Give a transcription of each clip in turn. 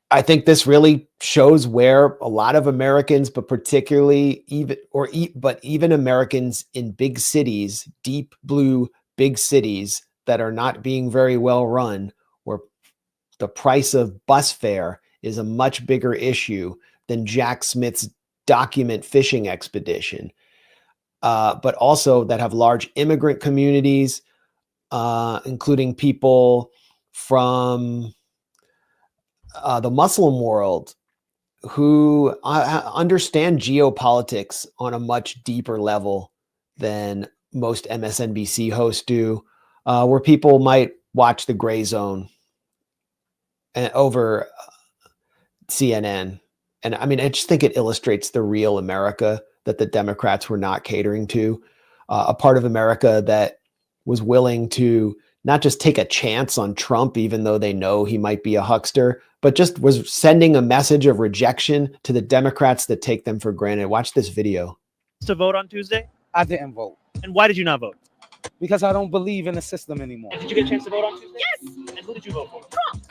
I think this really shows where a lot of Americans, but particularly even Americans in big cities, deep blue big cities that are not being very well run, where the price of bus fare is a much bigger issue than Jack Smith's document fishing expedition. But also that have large immigrant communities, including people from the Muslim world who understand geopolitics on a much deeper level than most MSNBC hosts do, where people might watch the Grayzone over CNN. And I mean, I just think it illustrates the real America that the Democrats were not catering to, a part of America that was willing to not just take a chance on Trump, even though they know he might be a huckster, but just was sending a message of rejection to the Democrats that take them for granted. Watch this video. To vote on Tuesday? I didn't vote. And why did you not vote? Because I don't believe in the system anymore. And did you get a chance to vote on Tuesday? Yes. And who did you vote for? Trump.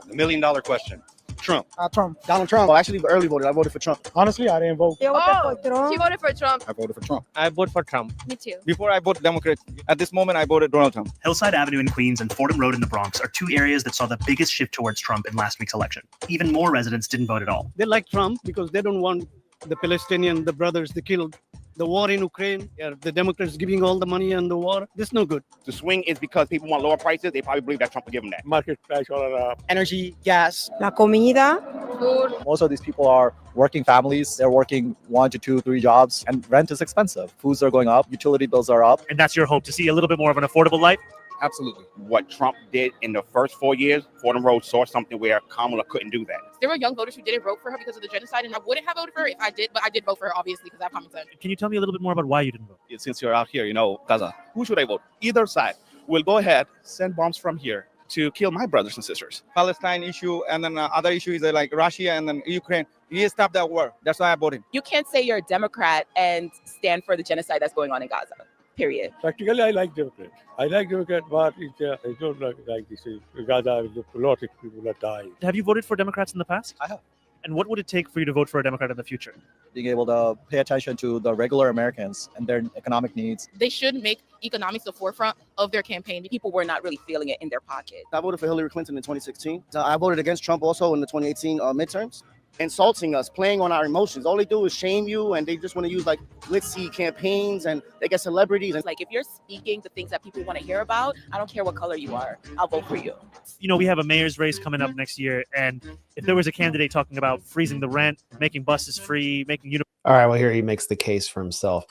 The $1 million question. Trump. Trump. Donald Trump. Well, actually, early voted. I voted for Trump. Honestly, I didn't vote. She voted for Trump. I voted for Trump. I voted for Trump. Me too. Before I voted Democrat, at this moment I voted Donald Trump. Hillside Avenue in Queens and Fordham Road in the Bronx are two areas that saw the biggest shift towards Trump in last week's election. Even more residents didn't vote at all. They like Trump because they don't want the Palestinian, the brothers they killed. The war in Ukraine, the Democrats giving all the money on the war. This is no good. The swing is because people want lower prices. They probably believe that Trump will give them that. Market price, all energy, gas, la comida, food. Most of these people are working families. They're working 1 to 2, 3 jobs, and rent is expensive. Foods are going up, utility bills are up. And that's your hope, to see a little bit more of an affordable life? Absolutely. What Trump did in the first 4 years, Fordham Road saw something where Kamala couldn't do that. There were young voters who didn't vote for her because of the genocide, and I wouldn't have voted for her if I did, but I did vote for her, obviously, because I have common sense. Can you tell me a little bit more about why you didn't vote? Since you're out here, Gaza, who should I vote? Either side will go ahead, send bombs from here to kill my brothers and sisters. Palestine issue, and then other issues like Russia and then Ukraine. He stopped that war. That's why I voted. You can't say you're a Democrat and stand for the genocide that's going on in Gaza. Period. Practically, I like Democrats. I like Democrats, but I don't like this. Gaza, a lot of people are dying. Have you voted for Democrats in the past? I have. And what would it take for you to vote for a Democrat in the future? Being able to pay attention to the regular Americans and their economic needs. They should make economics the forefront of their campaign. People were not really feeling it in their pocket. I voted for Hillary Clinton in 2016. I voted against Trump also in the 2018 midterms. Insulting us, playing on our emotions. All they do is shame you, and they just want to use like glitzy campaigns, and they get celebrities. And like, if you're speaking the things that people want to hear about, I don't care what color you are, I'll vote for you. We have a mayor's race coming up next year, and if there was a candidate talking about freezing the rent, making buses free, making all right, well, here he makes the case for himself.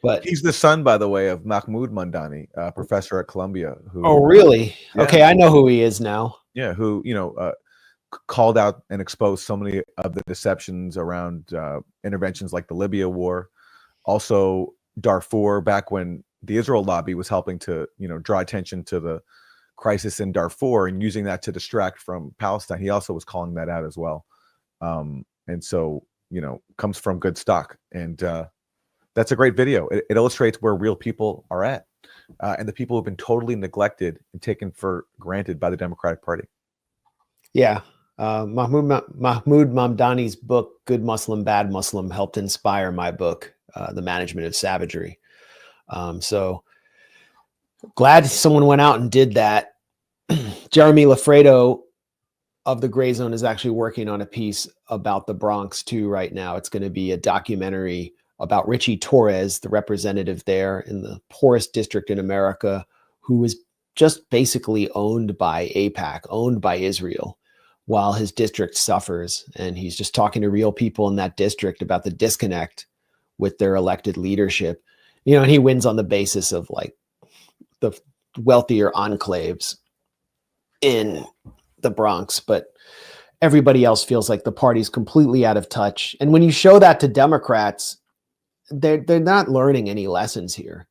But he's the son, by the way, of Mahmoud Mamdani, professor at Columbia. Who, oh, really? Yeah. Okay, I know who he is now. Yeah, who called out and exposed so many of the deceptions around interventions like the Libya war, also Darfur, back when the Israel lobby was helping to draw attention to the crisis in Darfur and using that to distract from Palestine. He also was calling that out as well, and so comes from good stock. And that's a great video. It illustrates where real people are at, and the people who've been totally neglected and taken for granted by the Democratic Party. Yeah. Mahmoud Mamdani's book, Good Muslim, Bad Muslim, helped inspire my book, The Management of Savagery. So glad someone went out and did that. Jeremy Lafredo of the Grayzone is actually working on a piece about the Bronx too right now. It's going to be a documentary about Richie Torres, the representative there in the poorest district in America, who was just basically owned by AIPAC, owned by Israel, while his district suffers. And he's just talking to real people in that district about the disconnect with their elected leadership. And he wins on the basis of like the wealthier enclaves in the Bronx, but everybody else feels like the party's completely out of touch. And when you show that to Democrats, they're not learning any lessons here.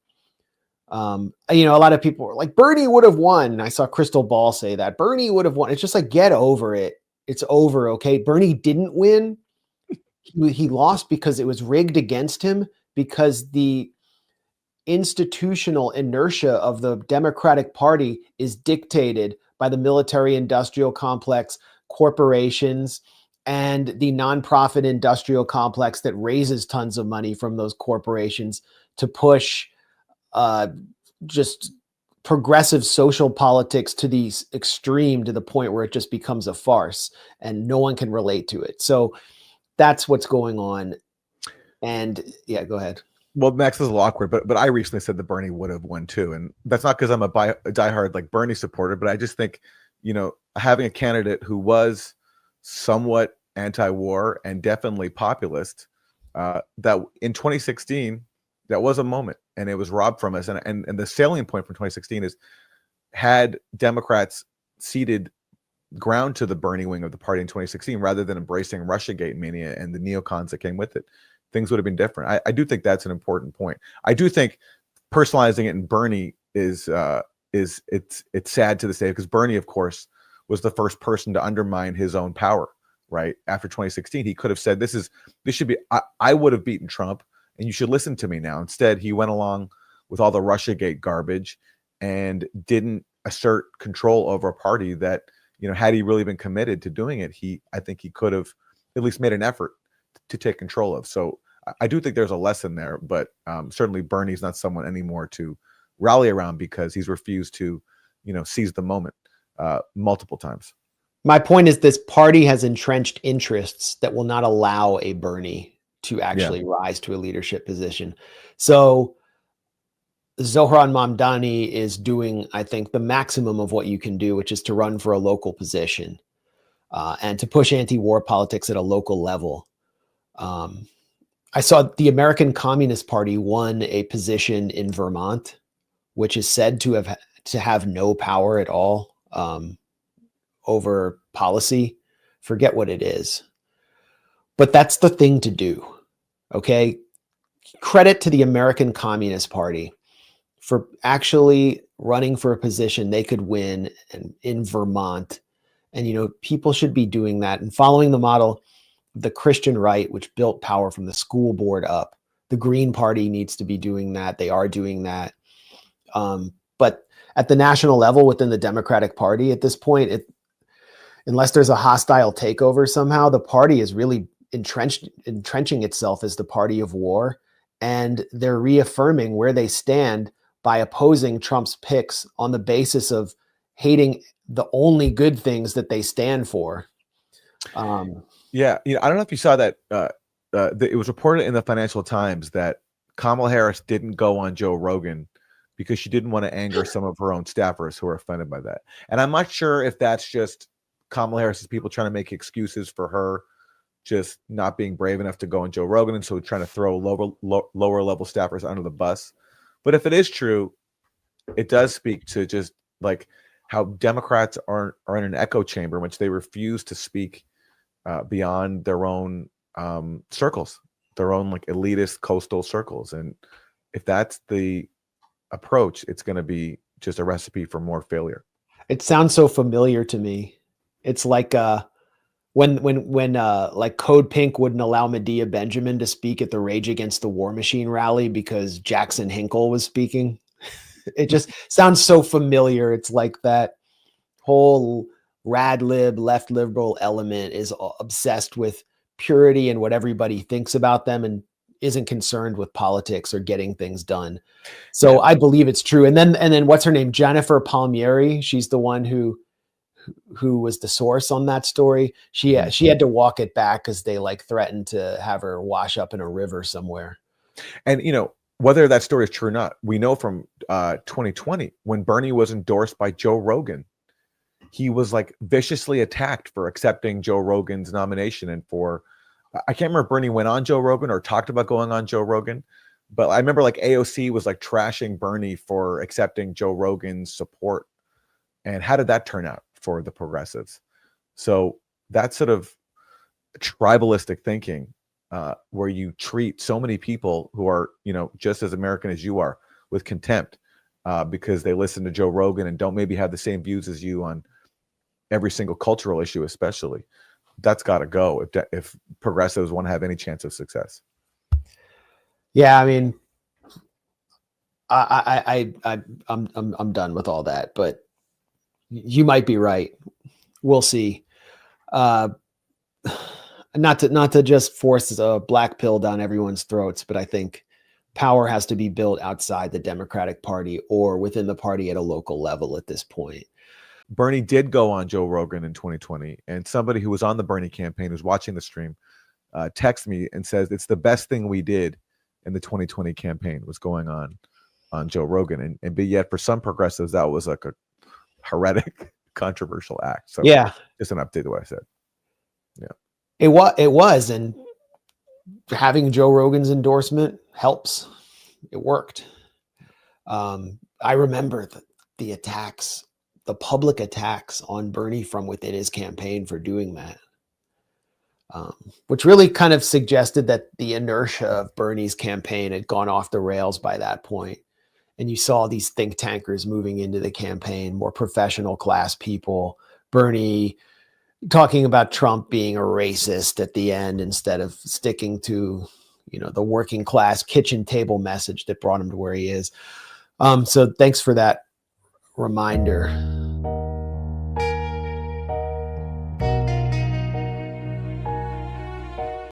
A lot of people were like, Bernie would have won. I saw Crystal Ball say that Bernie would have won. It's just like, get over it. It's over. Okay. Bernie didn't win. He lost because it was rigged against him, because the institutional inertia of the Democratic Party is dictated by the military industrial complex, corporations and the nonprofit industrial complex that raises tons of money from those corporations to push just progressive social politics to the extreme, to the point where it just becomes a farce and no one can relate to it. So that's what's going on. And yeah, go ahead. Well, Max, this is a little awkward, but I recently said that Bernie would have won too, and that's not because I'm a diehard like Bernie supporter, but I just think, you know, having a candidate who was somewhat anti-war and definitely populist, that in 2016, that was a moment, and it was robbed from us. And the salient point from 2016 is, had Democrats ceded ground to the Bernie wing of the party in 2016 rather than embracing Russiagate mania and the neocons that came with it, things would have been different. I do think that's an important point. I do think personalizing it in Bernie is it's sad to this day, because Bernie, of course, was the first person to undermine his own power. Right after 2016, he could have said, "This should be. I would have beaten Trump, and you should listen to me now." Instead, he went along with all the Russiagate garbage and didn't assert control over a party that, you know, had he really been committed to doing it, I think he could have at least made an effort to take control of. So I do think there's a lesson there, but certainly Bernie's not someone anymore to rally around, because he's refused to, you know, seize the moment multiple times. My point is, this party has entrenched interests that will not allow a Bernie to actually rise to a leadership position. So Zohran Mamdani is doing, I think, the maximum of what you can do, which is to run for a local position and to push anti-war politics at a local level. I saw the American Communist Party won a position in Vermont, which is said to have no power at all over policy. Forget what it is, but that's the thing to do. Okay, credit to the American Communist Party for actually running for a position they could win in Vermont. And, you know, people should be doing that and following the model of the Christian right, which built power from the school board up. The Green Party needs to be doing that. They are doing that. But at the national level within the Democratic Party at this point, unless there's a hostile takeover somehow, the party is really entrenching itself as the party of war. And they're reaffirming where they stand by opposing Trump's picks on the basis of hating the only good things that they stand for. Yeah, you know, I don't know if you saw that. It was reported in the Financial Times that Kamala Harris didn't go on Joe Rogan because she didn't want to anger some of her own staffers who are offended by that. And I'm not sure if that's just Kamala Harris's people trying to make excuses for her just not being brave enough to go on Joe Rogan, and so trying to throw lower level staffers under the bus. But if it is true, it does speak to just like how Democrats are in an echo chamber in which they refuse to speak beyond their own circles, their own like elitist coastal circles. And if that's the approach, it's going to be just a recipe for more failure. It sounds so familiar to me. It's like when like Code Pink wouldn't allow Medea Benjamin to speak at the Rage Against the War Machine rally because Jackson Hinkle was speaking. It just sounds so familiar. It's like that whole rad lib left liberal element is obsessed with purity and what everybody thinks about them and isn't concerned with politics or getting things done. So I believe it's true. And then what's her name? Jennifer Palmieri. She's the one who was the source on that story. She had to walk it back because they like threatened to have her wash up in a river somewhere. And you know, whether that story is true or not, we know from 2020 when Bernie was endorsed by Joe Rogan, he was like viciously attacked for accepting Joe Rogan's nomination. And for, I can't remember if Bernie went on Joe Rogan or talked about going on Joe Rogan, but I remember like AOC was like trashing Bernie for accepting Joe Rogan's support. And how did that turn out for the progressives? So that sort of tribalistic thinking, where you treat so many people who are, you know, just as American as you are with contempt because they listen to Joe Rogan and don't maybe have the same views as you on every single cultural issue, especially. That's got to go if progressives want to have any chance of success. Yeah, I mean, I'm done with all that, but you might be right. We'll see. not to just force a black pill down everyone's throats, but I think power has to be built outside the Democratic Party or within the party at a local level at this point. Bernie did go on Joe Rogan in 2020, and somebody who was on the Bernie campaign who's watching the stream texted me and says it's the best thing we did in the 2020 campaign was going on Joe Rogan, and but yet for some progressives that was like a heretic, controversial act. So yeah, just an update to what I said. Yeah, it was, and having Joe Rogan's endorsement helps. It worked. I remember the attacks, the public attacks on Bernie from within his campaign for doing that, which really kind of suggested that the inertia of Bernie's campaign had gone off the rails by that point. And you saw these think tankers moving into the campaign, more professional class people, Bernie talking about Trump being a racist at the end instead of sticking to, the working class kitchen table message that brought him to where he is. So thanks for that reminder.